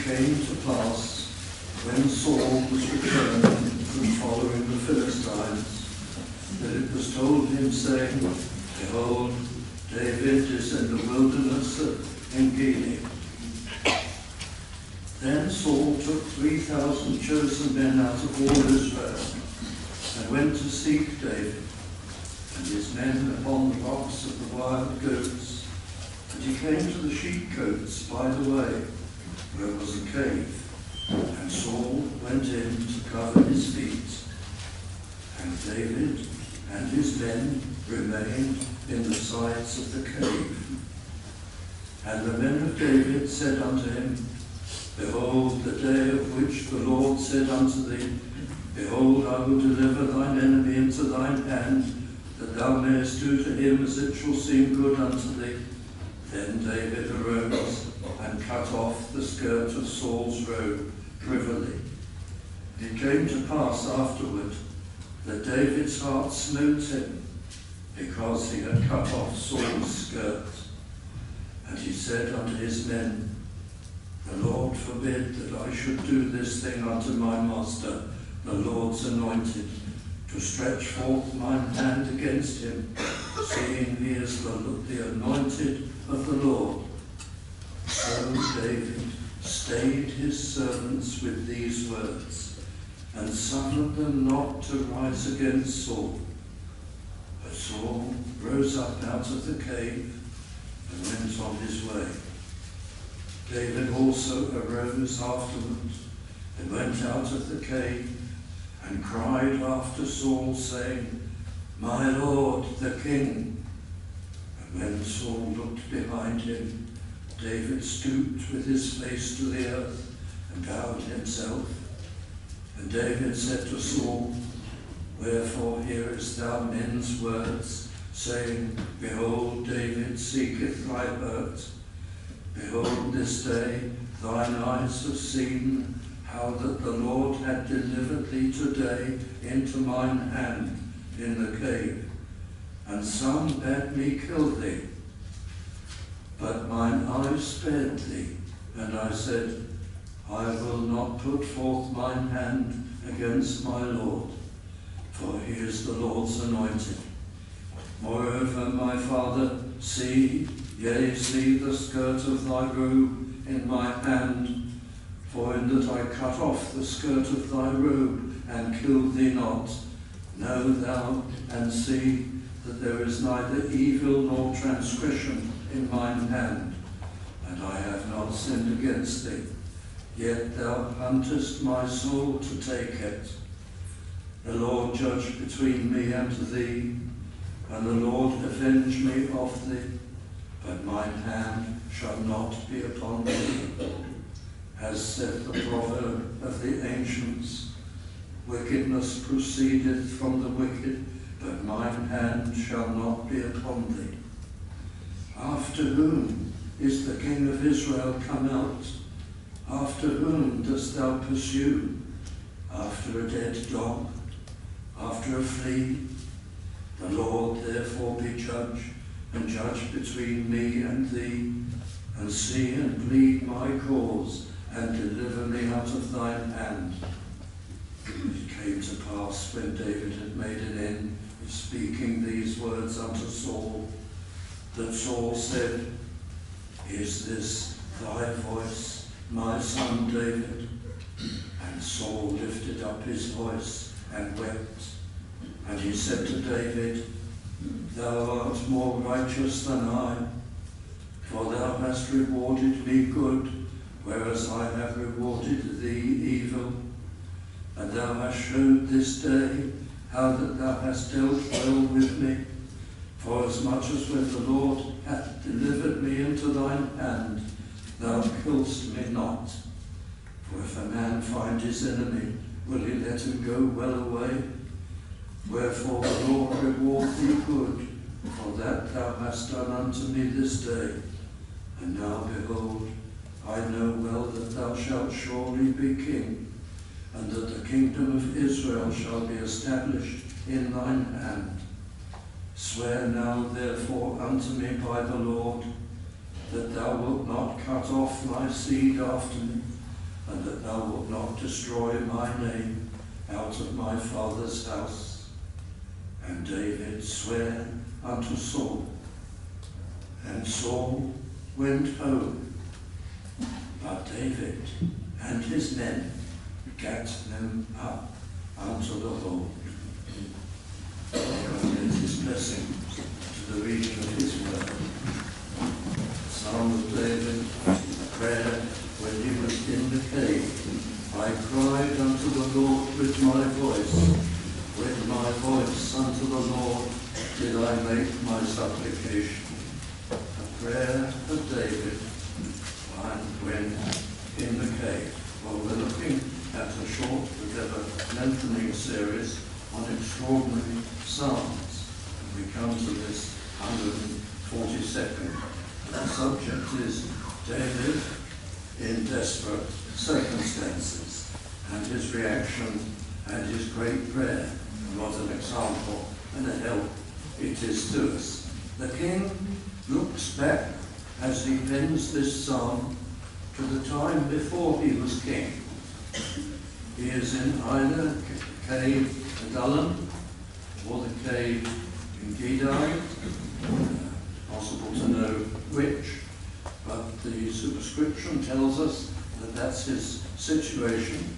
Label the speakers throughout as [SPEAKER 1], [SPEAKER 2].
[SPEAKER 1] came to pass, when Saul was returned from following the Philistines, that it was told him, saying, Behold, David is in the wilderness of Engedi. Then Saul took 3,000 chosen men out of all Israel, and went to seek David and his men upon the rocks of the wild goats. And he came to the sheepcotes by the way, where was a cave. And Saul went in to cover his feet. And David and his men remained in the sides of the cave. And the men of David said unto him, Behold, the day of which the Lord said unto thee, Behold, I will deliver thine enemy into thine hand, that thou mayest do to him as it shall seem good unto thee. Then David arose and cut off the skirt of Saul's robe privily. It came to pass afterward that David's heart smote him, because he had cut off Saul's skirt. And he said unto his men, The Lord forbid that I should do this thing unto my master, the Lord's anointed, to stretch forth mine hand against him, seeing he is the anointed of the Lord. So David stayed his servants with these words, and suffered them not to rise against Saul. But Saul rose up out of the cave and went on his way. David also arose afterward and went out of the cave and cried after Saul, saying, My Lord, the king. And when Saul looked behind him, David stooped with his face to the earth and bowed himself. And David said to Saul, Wherefore hearest thou men's words, saying, Behold, David seeketh thy hurt? Behold, this day thine eyes have seen how that the Lord had delivered thee today into mine hand in the cave. And some bade me kill thee, but mine eyes spared thee, and I said, I will not put forth mine hand against my Lord, for he is the Lord's anointed. Moreover, my father, see, yea, see the skirt of thy robe in my hand, for in that I cut off the skirt of thy robe and killed thee not, know thou and see that there is neither evil nor transgression in mine hand, and I have not sinned against thee. Yet thou huntest my soul to take it. The Lord judge between me and thee, and the Lord avenge me of thee, but mine hand shall not be upon thee. As said the proverb of the ancients, wickedness proceedeth from the wicked, but mine hand shall not be upon thee. After whom is the King of Israel come out? After whom dost thou pursue? After a dead dog? After a flea? The Lord therefore be judge, and judge between me and thee, and see and plead my cause, and deliver me out of thine hand. It came to pass, when David had made an end of speaking these words unto Saul, that Saul said, Is this thy voice, my son David? And Saul lifted up his voice and wept. And he said to David, Thou art more righteous than I, for thou hast rewarded me good, whereas I have rewarded thee evil. And thou hast showed this day how that thou hast dealt well with me, forasmuch as when the Lord hath delivered me into thine hand, thou killst me not. For if a man find his enemy, will he let him go well away? Wherefore the Lord reward thee good, for that thou hast done unto me this day. And now, behold, I know well that thou shalt surely be king, and that the kingdom of Israel shall be established in thine hand. Swear now therefore unto me by the Lord, that thou wilt not cut off my seed after me, and that thou wilt not destroy my name out of my father's house. And David sware unto Saul, and Saul went home. But David and his men gat them up unto the Lord. God gives his blessing to the reading of his word. Psalm of David, a prayer when he was in the cave. I cried unto the Lord with my voice. With my voice unto the Lord did I make my supplication. A prayer of David when in the cave. Well, we're looking at a short but ever lengthening series on extraordinary psalms. And we come to this 142nd. The subject is David in desperate circumstances, and his reaction and his great prayer. And what an example and a help it is to us. The king looks back as he pens this psalm to the time before he was king. He is in either cave Adullam or the cave in Gedi. Possible to know which, but the superscription tells us that that's his situation,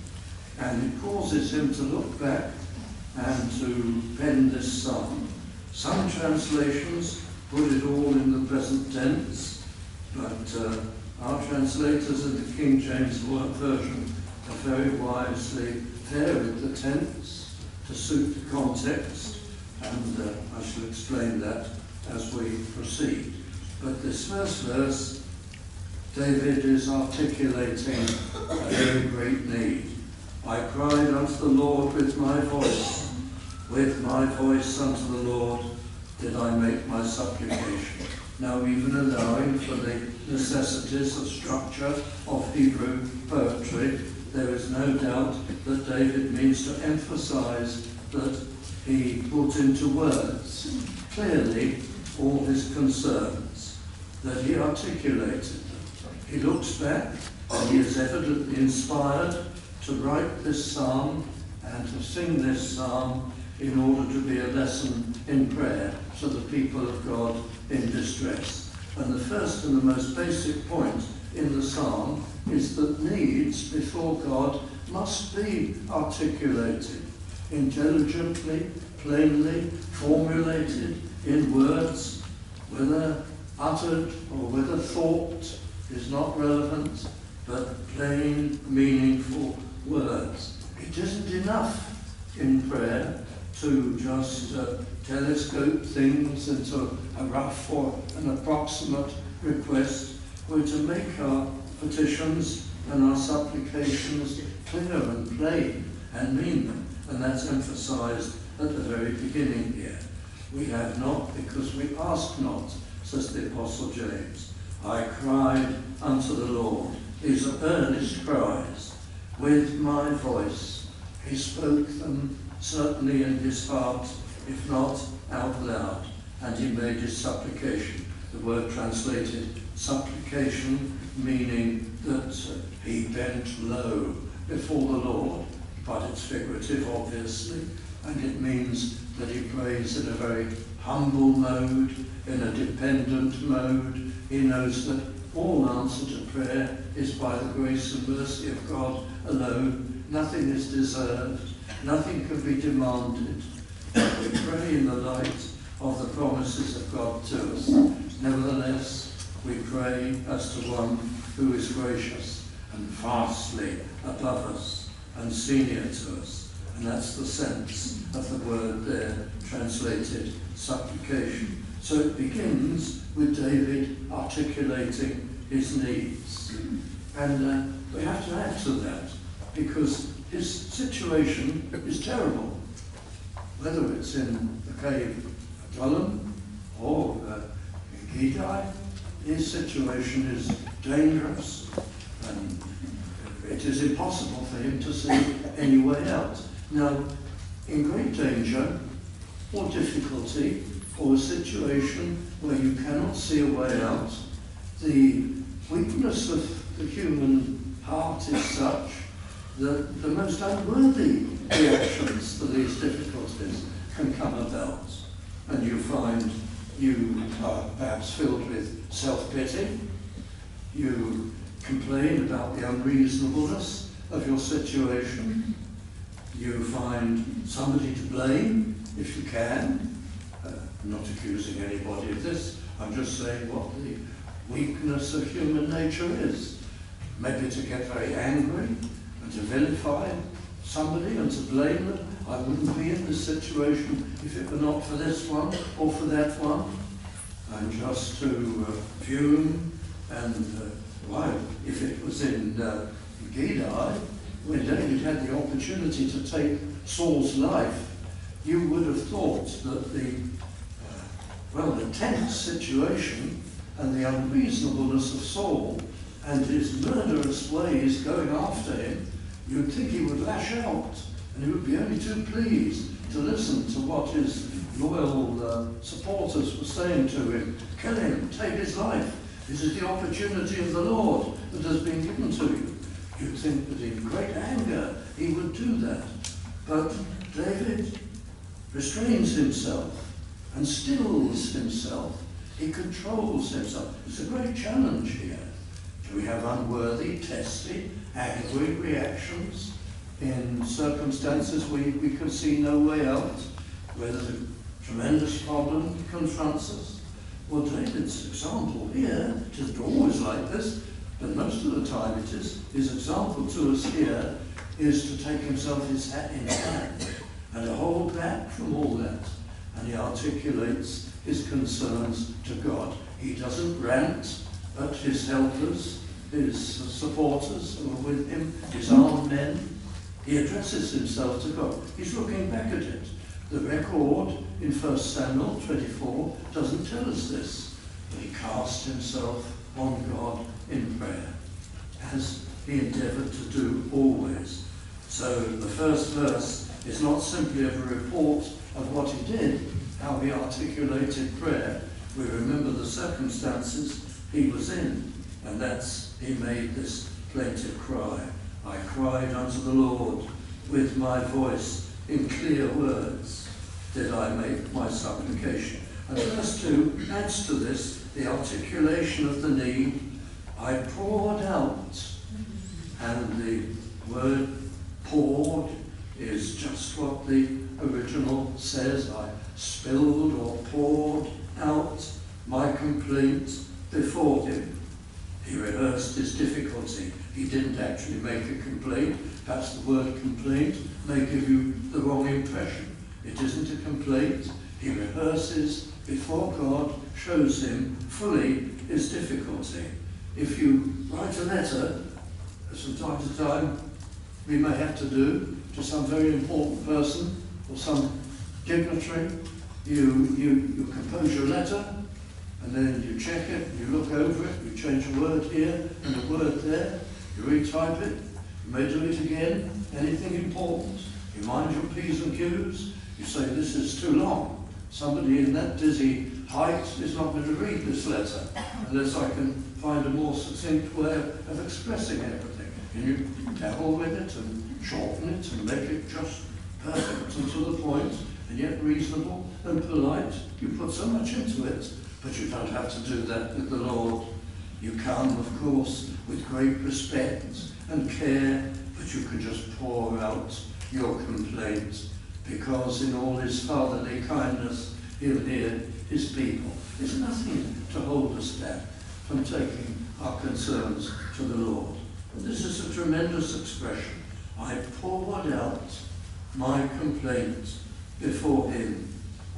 [SPEAKER 1] and it causes him to look back and to pen this psalm. Some translations put it all in the present tense, but our translators in the King James Version have very wisely varied the tense to suit the context, and I shall explain that as we proceed. But this first verse, David is articulating a very great need. I cried unto the Lord with my voice. With my voice unto the Lord did I make my supplication. Now, even allowing for the necessities of structure of Hebrew poetry, there is no doubt that David means to emphasize that he put into words clearly all his concerns, that he articulated them. He looks back, and he is evidently inspired to write this psalm and to sing this psalm in order to be a lesson in prayer to the people of God in distress. And the first and the most basic point in the psalm is that needs before God must be articulated, intelligently, plainly, formulated in words, whether uttered or whether thought is not relevant, but plain, meaningful words. It isn't enough in prayer to just telescope things into a rough or an approximate request. We're to make our petitions and our supplications clear and plain and mean them, and that's emphasized at the very beginning here. We have not because we ask not, says the Apostle James. I cried unto the Lord. These are earnest cries. With my voice. He spoke them certainly in his heart, if not out loud, and he made his supplication. The word translated supplication, meaning that he bent low before the Lord, but it's figurative, obviously, and it means that he prays in a very humble mode, in a dependent mode. He knows that all answer to prayer is by the grace and mercy of God alone. Nothing is deserved. Nothing can be demanded. We pray in the light of the promises of God to us. Nevertheless, we pray as to one who is gracious and vastly above us and senior to us. And that's the sense of the word there, translated supplication. So it begins with David articulating his needs. And we have to add to that, because his situation is terrible. Whether it's in the cave of Adullam or in Gedi, his situation is dangerous, and it is impossible for him to see any way out. Now, in great danger or difficulty, or a situation where you cannot see a way out, the weakness of the human heart is such that the most unworthy reactions to these difficulties can come about. And you find you are perhaps filled with self-pity. You complain about the unreasonableness of your situation. You find somebody to blame, if you can. I'm not accusing anybody of this. I'm just saying what the weakness of human nature is. Maybe to get very angry and to vilify somebody and to blame them. I wouldn't be in this situation if it were not for this one or for that one. And just to fume and why, if it was in Gedi, when David had the opportunity to take Saul's life, you would have thought that the tense situation and the unreasonableness of Saul and his murderous ways going after him, you'd think he would lash out, and he would be only too pleased to listen to what his loyal supporters were saying to him. Kill him, take his life. This is the opportunity of the Lord that has been given to you. You'd think that in great anger he would do that. But David restrains himself and stills himself. He controls himself. It's a great challenge here. Do we have unworthy, testy, angry reactions in circumstances we can see no way out, where there's a tremendous problem confronts us? Well, David's example here, it isn't always like this, but most of the time it is. His example to us here is to take himself in hand and to hold back from all that. And he articulates his concerns to God. He doesn't rant at his helpers, his supporters who are with him, his armed men. He addresses himself to God. He's looking back at it. The record in 1 Samuel 24 doesn't tell us this, but he cast himself on God in prayer, as he endeavoured to do always. So the first verse is not simply of a report of what he did, how he articulated prayer. We remember the circumstances he was in, and that's, he made this plaintive cry. I cried unto the Lord with my voice, in clear words did I make my supplication. And verse 2 adds to this the articulation of the need. I poured out, and the word poured is just what the original says. I spilled or poured out my complaint before him. He rehearsed his difficulty. He didn't actually make a complaint. Perhaps the word complaint may give you the wrong impression. It isn't a complaint. He rehearses before God, shows him fully his difficulty. If you write a letter, as from time to time we may have to do, to some very important person or some dignitary, you compose your letter, and then you check it, you look over it, you change a word here and a word there, you retype it, you may do it again, anything important, you mind your P's and Q's, you say this is too long. Somebody in that dizzy height is not going to read this letter unless I can find a more succinct way of expressing everything. And you dabble with it and shorten it and make it just perfect and to the point and yet reasonable and polite. You put so much into it, but you don't have to do that with the Lord. You come, of course, with great respect and care, but you can just pour out your complaint, because in all his fatherly kindness he'll hear his people. There's nothing to hold us back from taking our concerns to the Lord. And this is a tremendous expression. I poured out my complaint before him.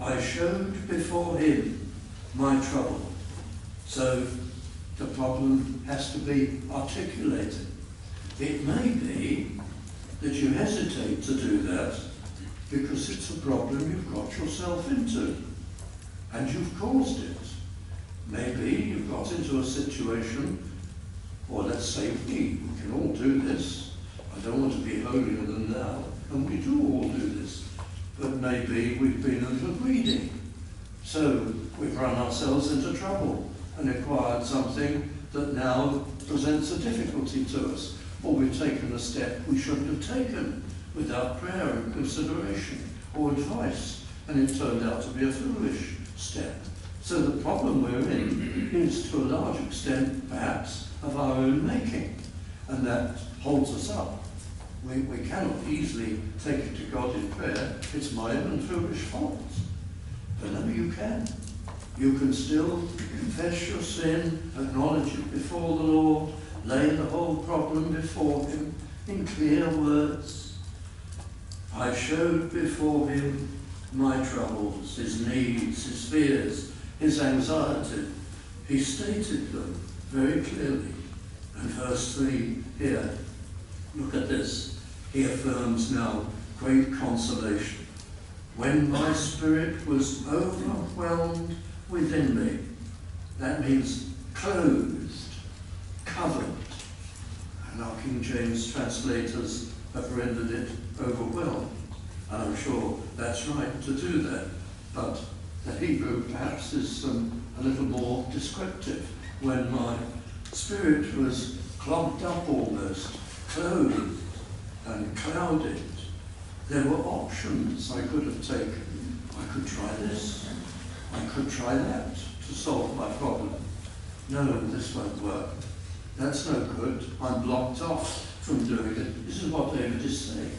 [SPEAKER 1] I showed before him my trouble. So the problem has to be articulated. It may be that you hesitate to do that because it's a problem you've got yourself into and you've caused it. Maybe you've got into a situation, or let's say we can all do this. I don't want to be holier than thou, and we do all do this. But maybe we've been a little greedy. So we've run ourselves into trouble and acquired something that now presents a difficulty to us. or we've taken a step we shouldn't have taken without prayer and consideration or advice, and it turned out to be a foolish step. So the problem we're in is, to a large extent, perhaps, of our own making, and that holds us up. We cannot easily take it to God in prayer, it's my own foolish fault. But no, you can. You can still confess your sin, acknowledge it before the Lord, lay the whole problem before him in clear words. I showed before him my troubles, his needs, his fears, his anxiety. He stated them very clearly. And verse 3 here, look at this. He affirms now great consolation. When my spirit was overwhelmed within me, that means closed, covered. And our King James translators have rendered it overwhelmed. And I'm sure that's right to do that. But the Hebrew perhaps is a little more descriptive. When my spirit was clogged up almost, clothed and clouded, there were options I could have taken. I could try this, I could try that to solve my problem. No, this won't work. That's no good. I'm blocked off from doing it. This is what David is saying.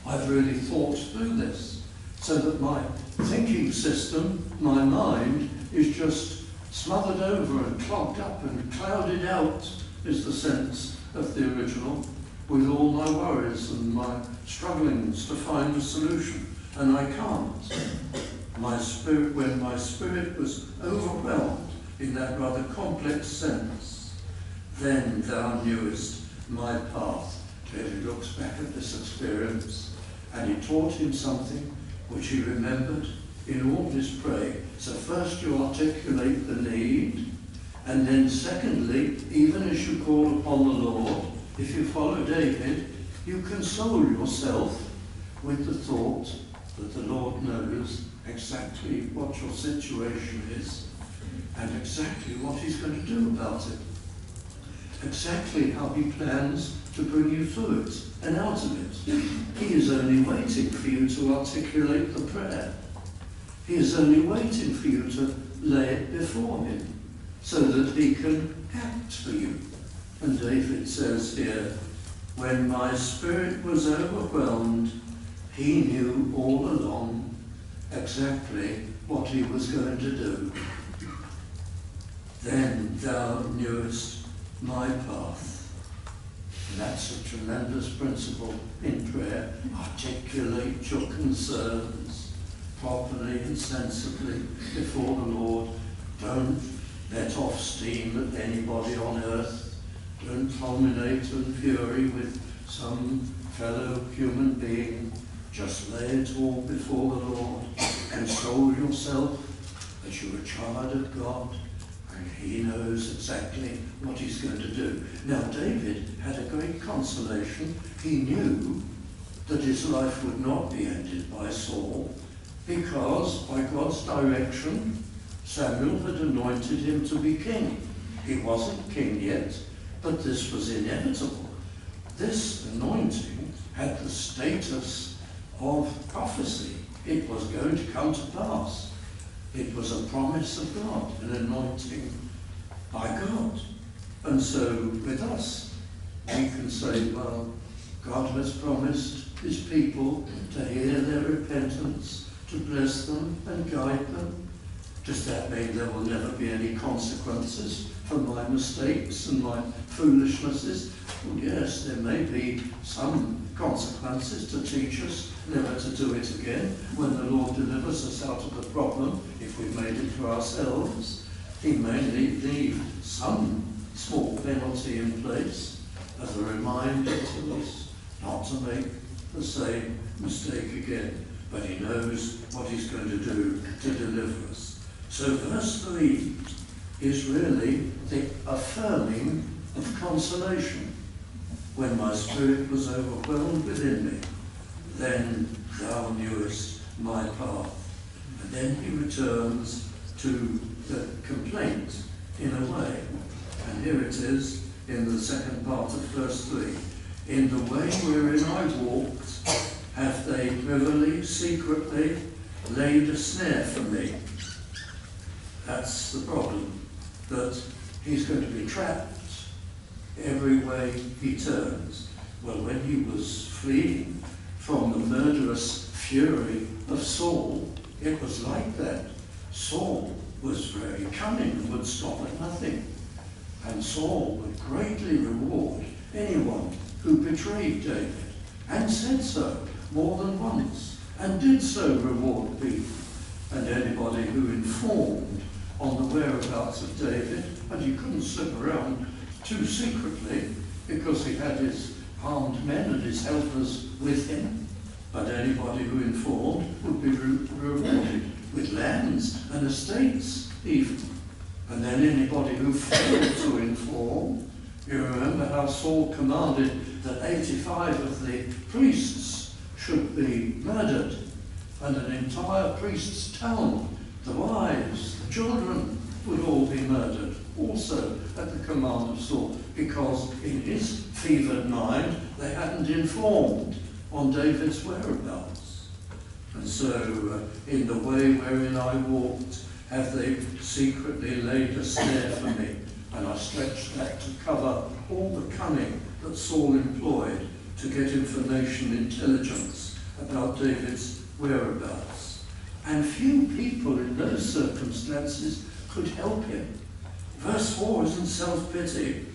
[SPEAKER 1] I've really thought through this, so that my thinking system, my mind, is just smothered over and clogged up and clouded out, is the sense of the original, with all my worries and my strugglings to find a solution. And I can't. My spirit, when my spirit was overwhelmed in that rather complex sense, then thou knewest my path. David looks back at this experience, and it taught him something which he remembered in all his praying. So first you articulate the need, and then secondly, even as you call upon the Lord, if you follow David, you console yourself with the thought that the Lord knows exactly what your situation is and exactly what he's going to do about it, exactly how he plans to bring you through it and out of it. He is only waiting for you to articulate the prayer. He is only waiting for you to lay it before him so that he can act for you. And David says here, when my spirit was overwhelmed, he knew all along exactly what he was going to do. Then thou knewest my path. And that's a tremendous principle in prayer. Articulate your concerns properly and sensibly before the Lord. Don't let off steam at anybody on earth. Don't fulminate in fury with some fellow human being. Just lay it all before the Lord. Console yourself that you're a child of God, and he knows exactly what he's going to do. Now, David had a great consolation. He knew that his life would not be ended by Saul, because by God's direction, Samuel had anointed him to be king. He wasn't king yet, but this was inevitable. This anointing had the status of prophecy. It was going to come to pass. It was a promise of God, an anointing by God. And so with us, we can say, well, God has promised his people to hear their repentance, to bless them and guide them. Does that mean there will never be any consequences for my mistakes and my foolishnesses? Well, yes, there may be some consequences to teach us never to do it again when the Lord delivers us out of the problem. If we've made it for ourselves, he may leave some small penalty in place as a reminder to us not to make the same mistake again. But he knows what he's going to do to deliver us. So verse 3 is really the affirming of consolation. When my spirit was overwhelmed within me, then thou knewest my path. And then he returns to the complaint in a way. And here it is in the second part of verse 3. In the way wherein I walked, have they privily, secretly laid a snare for me. That's the problem, that he's going to be trapped every way he turns. Well, when he was fleeing from the murderous fury of Saul, it was like that. Saul was very cunning and would stop at nothing. And Saul would greatly reward anyone who betrayed David, and said so more than once, and did so reward people. And anybody who informed on the whereabouts of David, and he couldn't slip around too secretly because he had his armed men and his helpers with him, but anybody who informed would be rewarded with lands and estates even. And then anybody who failed to inform, you remember how Saul commanded that 85 of the priests should be murdered, and an entire priest's town, the wives, the children, would all be murdered, also at the command of Saul, because in his fevered mind they hadn't informed on David's whereabouts. And so, in the way wherein I walked, have they secretly laid a snare for me. And I stretched that to cover all the cunning that Saul employed to get information, intelligence about David's whereabouts. And few people in those circumstances could help him. Verse 4 isn't self-pity.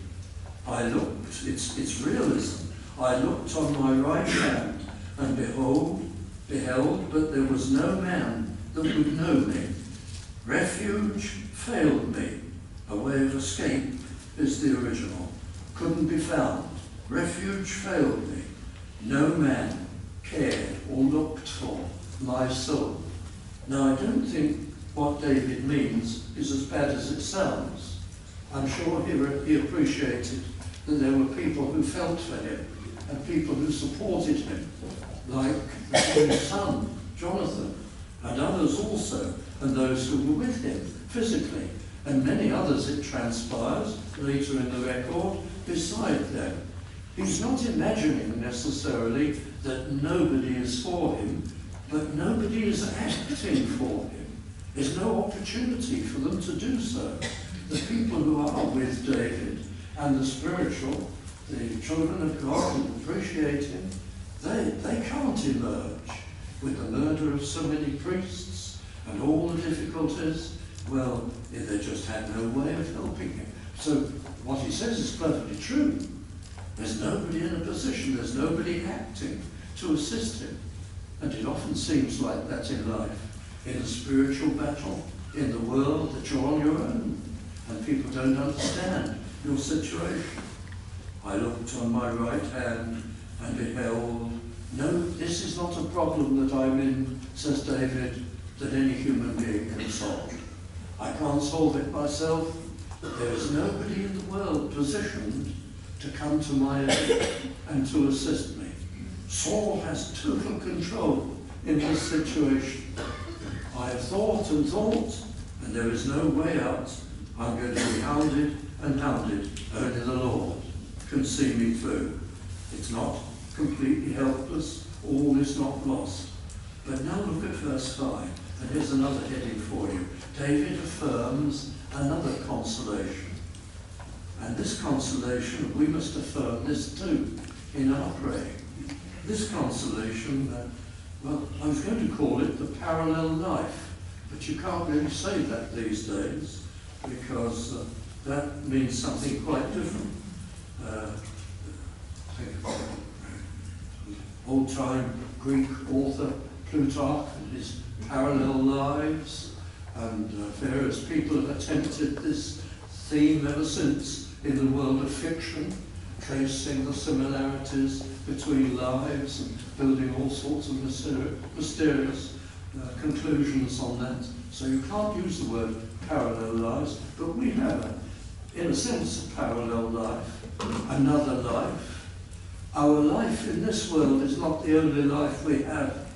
[SPEAKER 1] I looked, it's realism. I looked on my right hand, and beheld, but there was no man that would know me. Refuge failed me. A way of escape is the original. Couldn't be found. Refuge failed me. No man cared or looked for my soul. Now, I don't think what David means is as bad as it sounds. I'm sure he appreciated that there were people who felt for him and people who supported him, like the king's son, Jonathan, and others also, and those who were with him physically, and many others, it transpires later in the record, beside them. He's not imagining necessarily that nobody is for him, but nobody is acting for him. There's no opportunity for them to do so. The people who are with David and the spiritual, the children of God who appreciate him, they can't emerge with the murder of so many priests and all the difficulties. Well, they just had no way of helping him. So what he says is perfectly true. There's nobody in a position, there's nobody acting to assist him. And it often seems like that in life, in a spiritual battle, in the world, that you're on your own, and people don't understand your situation. I looked on my right hand and beheld, no, this is not a problem that I'm in, says David, that any human being can solve. I can't solve it myself. There is nobody in the world positioned to come to my aid and to assist me. Saul has total control in this situation. I have thought and thought, and there is no way out. I'm going to be hounded and hounded. Only the Lord can see me through. It's not completely helpless. All is not lost. But now look at verse 5, and here's another heading for you. David affirms another consolation. And this consolation, we must affirm this too in our praying. This consolation, well, I was going to call it the parallel life, but you can't really say that these days because that means something quite different. Old-time Greek author Plutarch and his parallel lives, and various people have attempted this theme ever since in the world of fiction, tracing the similarities between lives and building all sorts of mysterious conclusions on that. So you can't use the word parallel lives, but we have, in a sense, a parallel life, another life. Our life in this world is not the only life we have.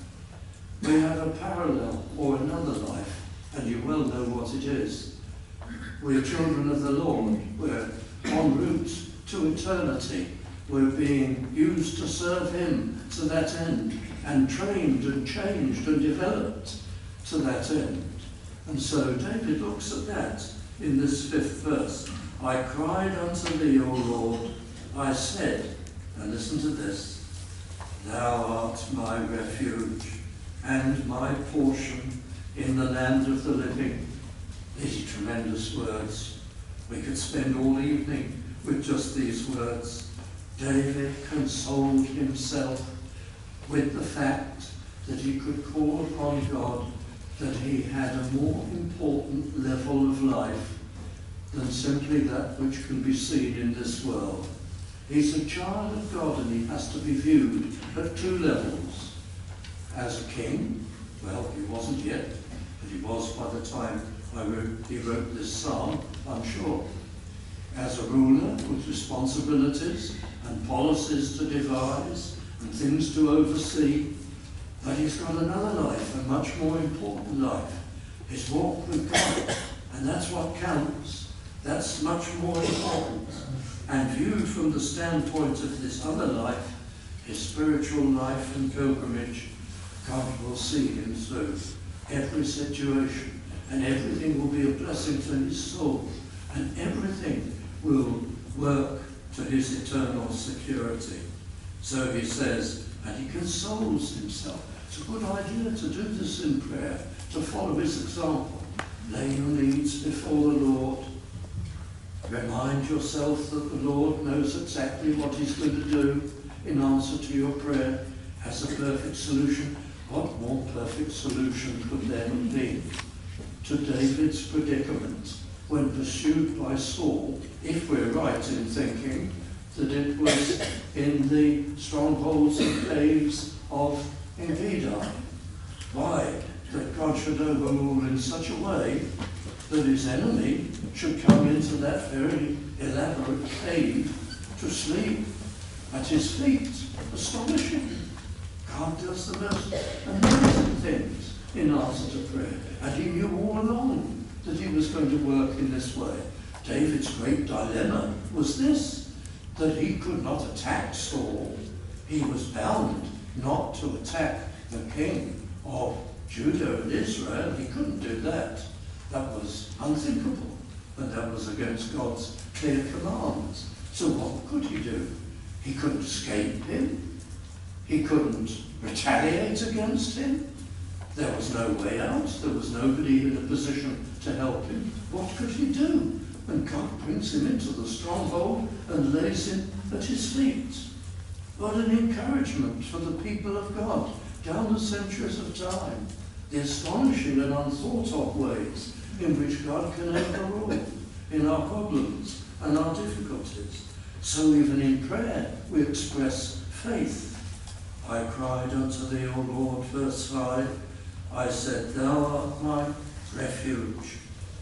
[SPEAKER 1] We have a parallel or another life, and you well know what it is. We're children of the Lord. We're en route to eternity. were being used to serve him to that end, and trained and changed and developed to that end. And so David looks at that in this 5th verse. I cried unto thee, O Lord, I said, and listen to this, thou art my refuge and my portion in the land of the living. These are tremendous words. We could spend all evening with just these words. David consoled himself with the fact that he could call upon God, that he had a more important level of life than simply that which can be seen in this world. He's a child of God, and he has to be viewed at 2 levels. As a king, well, he wasn't yet, but he was by the time he wrote this psalm, I'm sure. As a ruler with responsibilities and policies to devise and things to oversee, but he's got another life, a much more important life, his walk with God, and that's what counts. That's much more important. And viewed from the standpoint of this other life, his spiritual life and pilgrimage, God will see him through every situation, and everything will be a blessing to his soul, and everything will work to his eternal security. So he says, and he consoles himself. It's a good idea to do this in prayer, to follow his example. Lay your needs before the Lord. Remind yourself that the Lord knows exactly what he's going to do in answer to your prayer, has a perfect solution. What more perfect solution could there have been to David's predicament when pursued by Saul, if we're right in thinking that it was in the strongholds and caves of Engedi? Why? That God should overrule in such a way that his enemy should come into that very elaborate cave to sleep at his feet. Astonishing. God does the most amazing things in answer to prayer. And he knew all along that he was going to work in this way. David's great dilemma was this, that he could not attack Saul. He was bound not to attack the king of Judah and Israel. He couldn't do that. That was unthinkable, and that was against God's clear commands. So what could he do? He couldn't escape him. He couldn't retaliate against him. There was no way out. There was nobody in a position to help him. What could he do? And God brings him into the stronghold and lays him at his feet. What an encouragement for the people of God down the centuries of time. The astonishing and unthought of ways in which God can overrule in our problems and our difficulties. So even in prayer we express faith. I cried unto thee, O Lord, verse 5, I said, thou art my refuge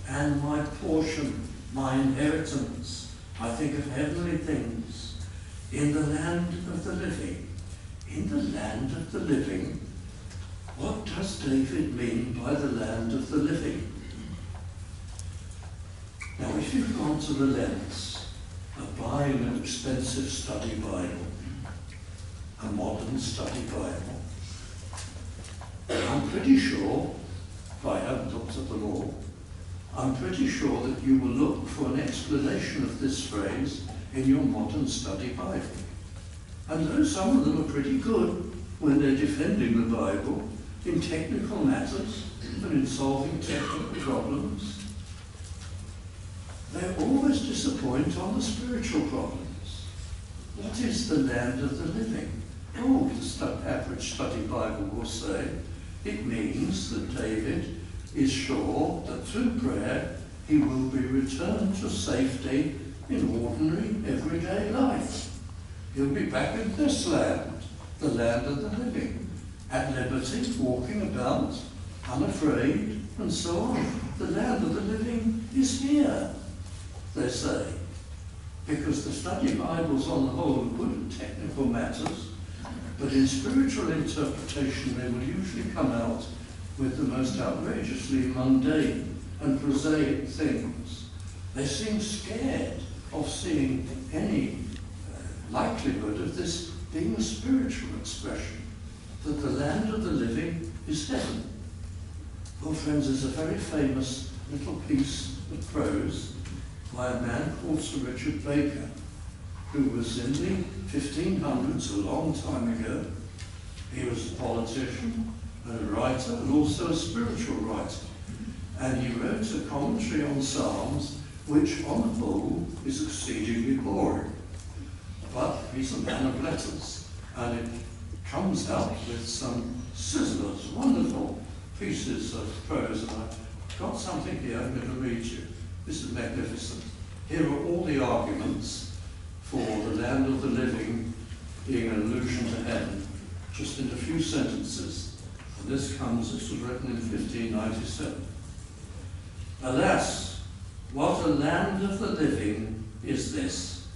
[SPEAKER 1] and my portion, my inheritance. I think of heavenly things. In the land of the living. In the land of the living. What does David mean by the land of the living? Now, if you've gone to the lengths of buying an expensive study Bible, a modern study Bible, I'm pretty sure, if I haven't looked at them all, I'm pretty sure that you will look for an explanation of this phrase in your modern study Bible. And though some of them are pretty good when they're defending the Bible in technical matters and in solving technical problems, they always disappoint on the spiritual problems. What is the land of the living? Oh, the average study Bible will say, it means that David is sure that through prayer he will be returned to safety in ordinary, everyday life. He'll be back in this land, the land of the living, at liberty, walking about, unafraid, and so on. The land of the living is here, they say, because the study Bibles on the whole are good at technical matters, but in spiritual interpretation they will usually come out with the most outrageously mundane and prosaic things. They seem scared of seeing any likelihood of this being a spiritual expression, that the land of the living is heaven. Well, friends, there's a very famous little piece of prose by a man called Sir Richard Baker, who was in the 1500s, a long time ago. He was a politician and a writer, and also a spiritual writer. And he wrote a commentary on Psalms, which on the whole is exceedingly boring. But he's a man of letters, and it comes out with some sizzlers, wonderful pieces of prose. And I've got something here I'm going to read you. This is magnificent. Here are all the arguments for the land of the living being an allusion to heaven, just in a few sentences. And this was written in 1597. Alas, what a land of the living is this,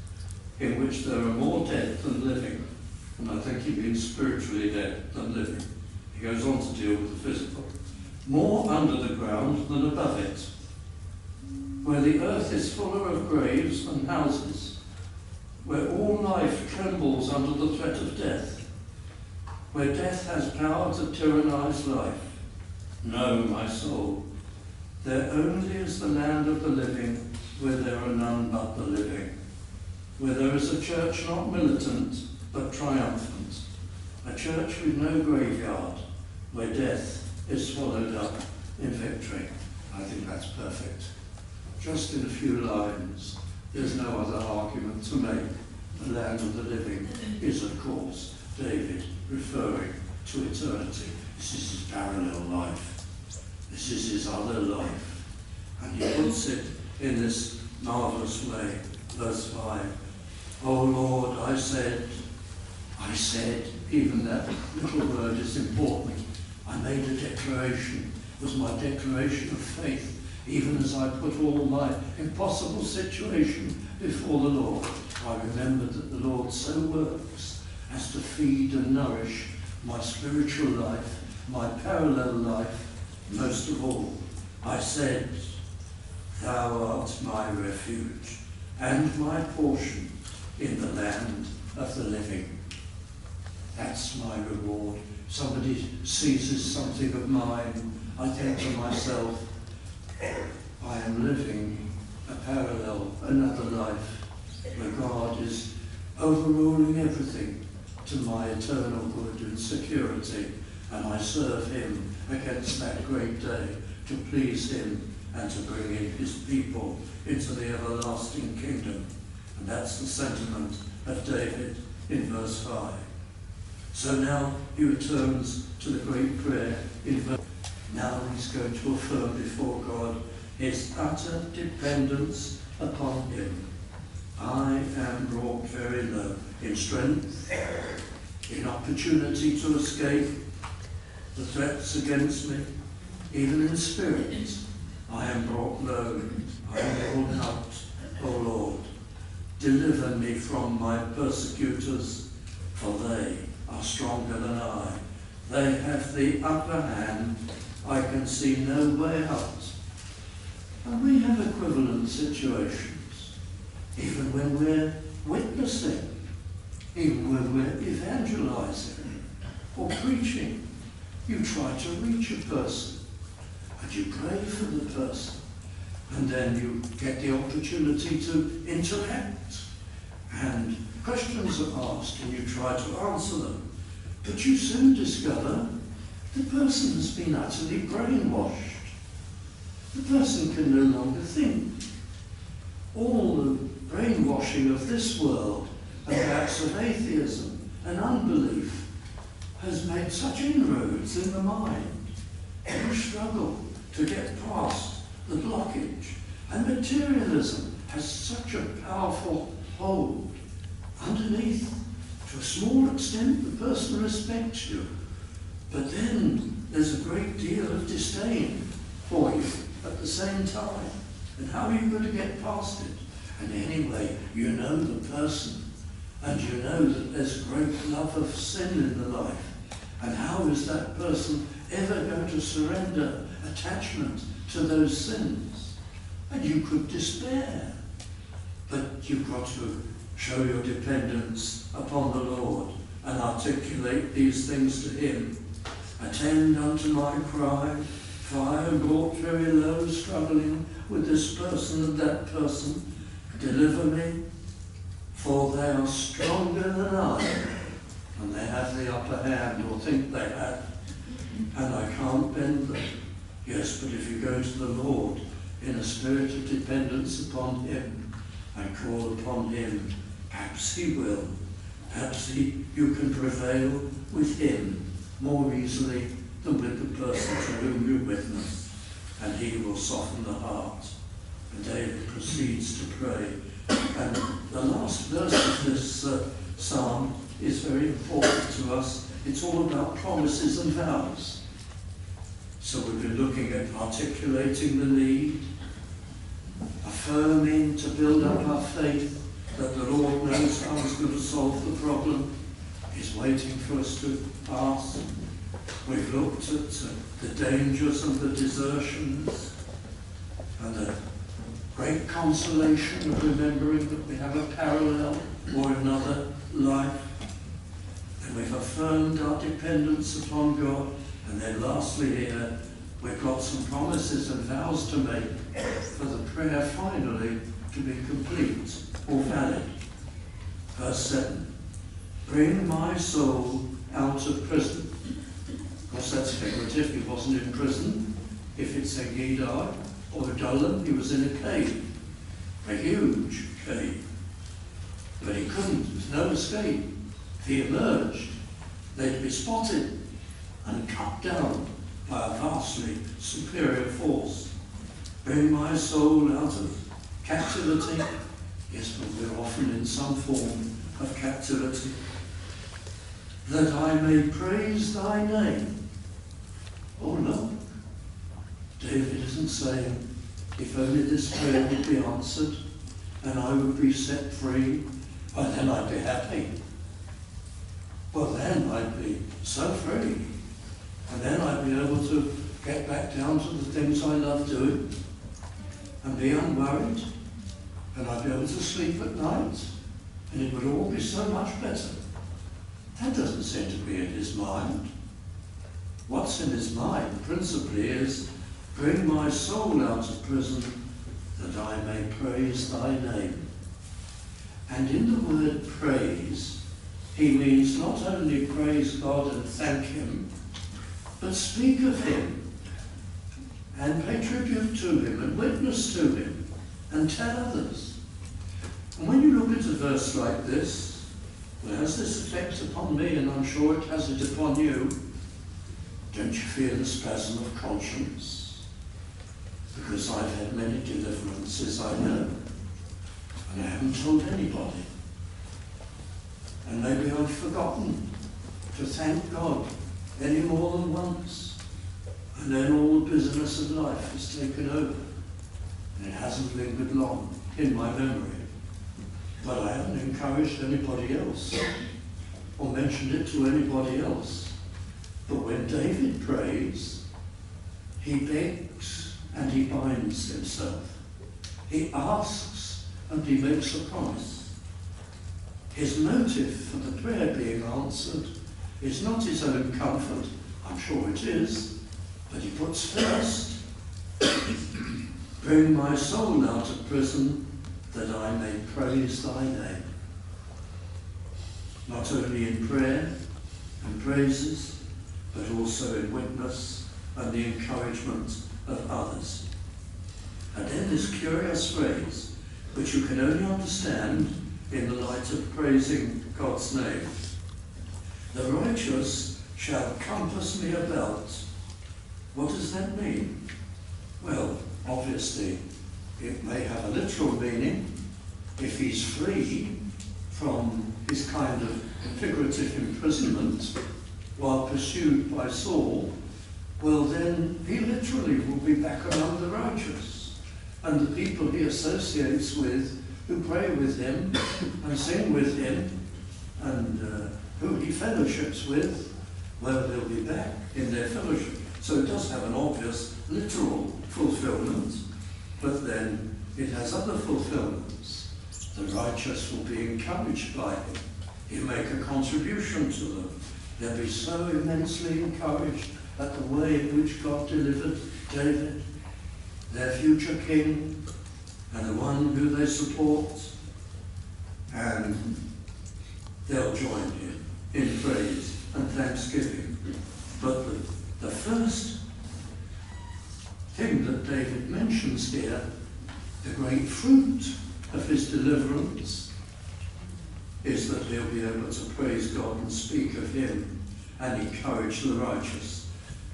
[SPEAKER 1] in which there are more dead than living. And I think he means spiritually dead than living. He goes on to deal with the physical. More under the ground than above it, where the earth is fuller of graves than houses, where all life trembles under the threat of death, where death has power to tyrannize life. No, my soul, there only is the land of the living, where there are none but the living, where there is a church not militant, but triumphant, a church with no graveyard, where death is swallowed up in victory. I think that's perfect. Just in a few lines, there's no other argument to make. The land of the living is, of course, David referring to eternity. This is his parallel life. This is his other life. And he puts it in this marvellous way. Verse 5, "O Lord, I said, even that little word is important. I made a declaration. It was my declaration of faith, even as I put all my impossible situation before the Lord. I remembered that the Lord so works as to feed and nourish my spiritual life, my parallel life, most of all. I said, Thou art my refuge and my portion in the land of the living." That's my reward. Somebody seizes something of mine, I think to myself, I am living a parallel, another life, where God is overruling everything to my eternal good and security, and I serve him against that great day to please him and to bring in his people into the everlasting kingdom. And that's the sentiment of David in verse 5. So now he returns to the great prayer in verse. Now he's going to affirm before God his utter dependence upon him. I am brought very low in strength, in opportunity to escape the threats against me, even in spirit. I am brought low, I am called out, O Lord. Deliver me from my persecutors, for they are stronger than I. They have the upper hand. I can see no way out. And we have equivalent situations, even when we're witnessing, even when we're evangelizing or preaching. You try to reach a person, and you pray for the person, and then you get the opportunity to interact, and questions are asked, and you try to answer them. But you soon discover the person has been utterly brainwashed. The person can no longer think. All the brainwashing of this world, and perhaps of atheism and unbelief, has made such inroads in the mind. You struggle to get past the blockage. And materialism has such a powerful hold. Underneath, to a small extent, the person respects you. But then there's a great deal of disdain for you at the same time. And how are you going to get past it? And anyway, you know the person. And you know that there's great love of sin in the life. And how is that person ever going to surrender attachment to those sins? And you could despair. But you've got to Show your dependence upon the Lord and articulate these things to him. Attend unto my cry, for I am brought very low, struggling with this person and that person. Deliver me, for they are stronger than I, and they have the upper hand, or think they have, and I can't bend them. Yes, but if you go to the Lord in a spirit of dependence upon him and call upon him, perhaps he will. Perhaps you can prevail with him more easily than with the person to whom you witness, and he will soften the heart. And David proceeds to pray. And the last verse of this psalm is very important to us. It's all about promises and vows. So we've been looking at articulating the need, affirming to build up our faith that the Lord knows how he's going to solve the problem. He's waiting for us to ask. We've looked at the dangers and the desertions and the great consolation of remembering that we have a parallel or another life. And we've affirmed our dependence upon God. And then lastly here, we've got some promises and vows to make for the prayer finally to be complete or valid. Verse 7, bring my soul out of prison. Of course that's figurative, he wasn't in prison. If it's a Gedar or Adullam, he was in a cave, a huge cave. But he couldn't, there was no escape. If he emerged, they'd be spotted and cut down by a vastly superior force. Bring my soul out of captivity. Yes, but we're often in some form of captivity. That I may praise thy name. Oh no, David isn't saying, if only this prayer would be answered and I would be set free, well then I'd be happy. Well then I'd be so free. And then I'd be able to get back down to the things I love doing and be unworried. And I'd be able to sleep at night. And it would all be so much better. That doesn't seem to be in his mind. What's in his mind principally is, bring my soul out of prison that I may praise thy name. And in the word praise, he means not only praise God and thank him, but speak of him and pay tribute to him and witness to him and tell others. And when you look at a verse like this, well, has this effect upon me, and I'm sure it has it upon you, don't you feel a spasm of conscience? Because I've had many deliverances, I know, and I haven't told anybody. And maybe I've forgotten to thank God any more than once. And then all the business of life has taken over. And it hasn't lingered long in my memory. But I haven't encouraged anybody else or mentioned it to anybody else. But when David prays, he begs and he binds himself. He asks and he makes a promise. His motive for the prayer being answered is not his own comfort, I'm sure it is, but he puts first, bring my soul out of prison that I may praise thy name. Not only in prayer and praises, but also in witness and the encouragement of others. And then this curious phrase, which you can only understand in the light of praising God's name. The righteous shall compass me about. What does that mean? Well, obviously, it may have a literal meaning. If he's free from his kind of figurative imprisonment while pursued by Saul, well then he literally will be back among the righteous. And the people he associates with, who pray with him and sing with him, and who he fellowships with, well, they'll be back in their fellowship. So it does have an obvious literal fulfillment, but then it has other fulfillments. The righteous will be encouraged by him. He'll make a contribution to them. They'll be so immensely encouraged at the way in which God delivered David, their future king, and the one who they support, and they'll join him in praise and thanksgiving. But the first thing that David mentions here, the great fruit of his deliverance, is that he'll be able to praise God and speak of him and encourage the righteous.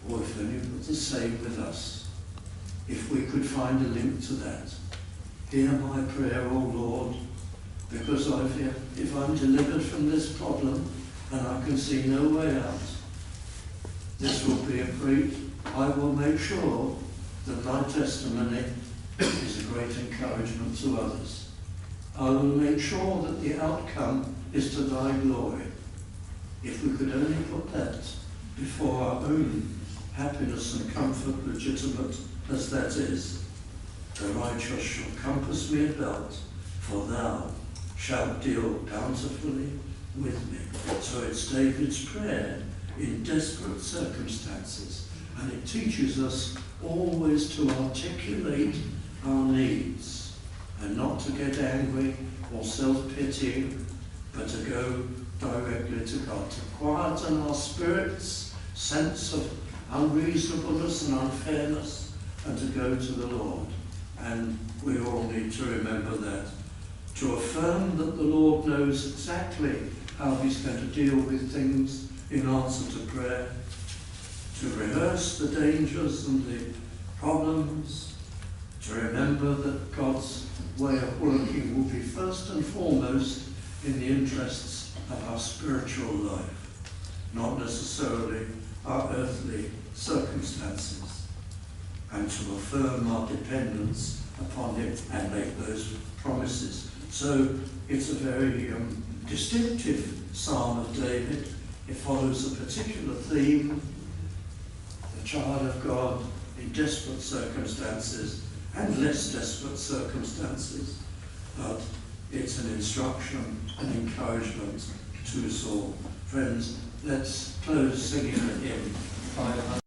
[SPEAKER 1] Or if only it was the same with us. If we could find a link to that. Hear my prayer, O Lord, because if I'm delivered from this problem and I can see no way out, this will be a great, I will make sure that my testimony is a great encouragement to others. I will make sure that the outcome is to thy glory. If we could only put that before our own happiness and comfort, legitimate as that is, the righteous shall compass me about, for thou shalt deal bountifully with me. So it's David's prayer in desperate circumstances, and it teaches us always to articulate our needs and not to get angry or self-pitying, but to go directly to God, to quieten our spirits' sense of unreasonableness and unfairness, and to go to the Lord. And we all need to remember that, to affirm that the Lord knows exactly how he's going to deal with things in answer to prayer, to rehearse the dangers and the problems, to remember that God's way of working will be first and foremost in the interests of our spiritual life, not necessarily our earthly circumstances, and to affirm our dependence upon him and make those promises. So it's a very distinctive psalm of David. It follows a particular theme, the child of God in desperate circumstances and less desperate circumstances, but it's an instruction, an encouragement to us all. Friends, let's close singing the hymn 500.